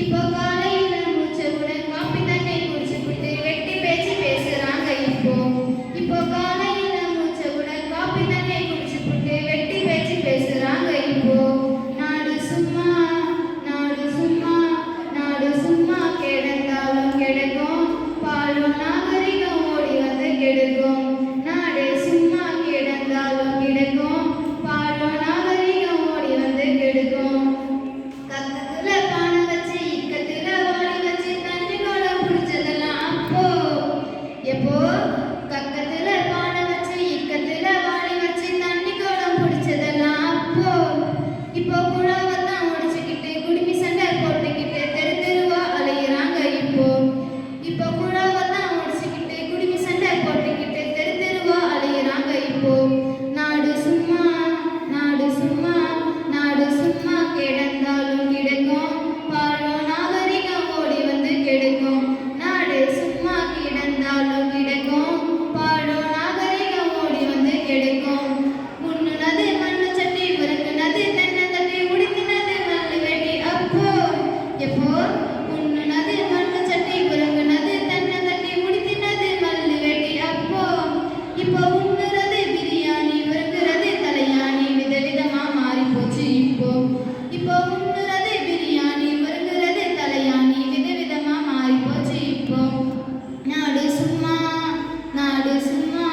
இப்போ காலையில மூச்சவுடன் காப்பி தண்ணி குடிச்சுக்கிட்டு வெட்டி பேச்சு பேசுறாங்க இப்போ காலையில மூச்சவுடன் காப்பி தண்ணி குடிச்சுக்கிட்டு வெட்டி பேச்சு பேசுறாங்க நாடு சும்மா நாடு சும்மா நாடு சும்மா கிடந்தாலும் கிடக்கும் பாலும் நாகரிகம் ஓடி வந்து கெடுக்கும் நாடு சும்மா கிடந்தாலும் கிடக்கும் பாலும் நாகரிகம் ஓடி வந்து கெடுக்கும் கக்கத்துல பானை வச்சு இக்கத்துல வாடி வச்சு தண்ணி கோலம் பிடிச்சதெல்லாம் எப்போ கக்கத்துல பானை வச்சு இக்கத்துல வாடி வச்சு தண்ணி கோலம் பிடிச்சதெல்லாம் இப்போ குழாவத்தான் உடைச்சுக்கிட்டு குடுமி சண்டை போட்டுக்கிட்டு தெரு தெருவா அலையிறாங்க இப்போ குழாவத்தான் உடைச்சுக்கிட்டு குடுமி சண்டை போட்டுக்கிட்டு தெரு தெருவா அலையிறாங்க நாடு சும்மா நாடு சும்மா நாடு சும்மா கிடந்தாலும் கிடக்கும் பாலும் நாகரிகம் ஓடி வந்து கெடுக்கும் நாடு சும்மா கிடந்தாலும் கிடக்கும் பாலும் நாகரிகம் ஓடி வந்து கெடுக்கும் முன்னுனது மண்ணு சட்டி பிறகுனது தென்னந்தட்டி உடுத்தினது மல்லு வெட்டி எப்போ முன்னுனது மண்ணு சட்டி பிறகுனது தென்னந்தட்டி உடுத்தினது மல்லு வெட்டி இப்போ உண்ணுறது பிரியாணி வருகிறது தலையாணி விதவிதமா மாறி போச்சு இப்போ உண்ணுறது பிரியாணி வருகிறது தலையாணி விதவிதமா மாறி போச்சு நாடு சும்மா நாடு சும்மா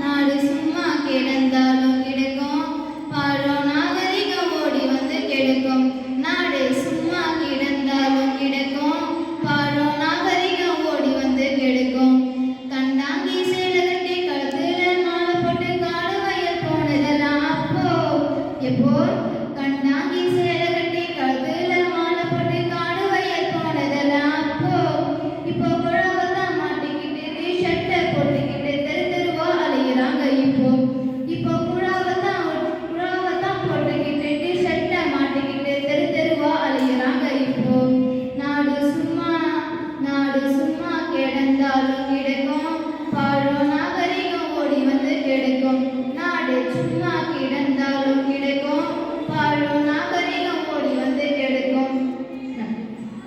நாடு சும்மா கிடந்தாலும் கிடக்கும் பாலும் நாகரிகம் ஓடி வந்து கெடுக்கும் நாடு சும்மா கிடந்தாலும் கிடக்கும் பாலும் நாகரிகம் ஓடி வந்து கெடுக்கும் கண்டாங்கி சேலை கட்டி கழுத்துல மாலை போட்டு காடு வயல் போனதெல்லாம் எப்போ கண்டாங்கி சேலை கட்டி கழுத்துல மாலை போட்டு காடு வயல் போனதெல்லாம் இப்போ குழவத்தான் மாட்டிக்கிட்டு ஷர்ட்டை போட்டுக்கிட்டு தெரு தெருவா அலையிறாங்க இப்போ குழாவத்தான் போட்டுக்கிட்டு ஷர்ட்டை மாட்டிக்கிட்டு தெரு தெருவா அலையிறாங்க நாடு சும்மா நாடு சும்மா கிடந்தாலும் கிடக்கும் பாலும்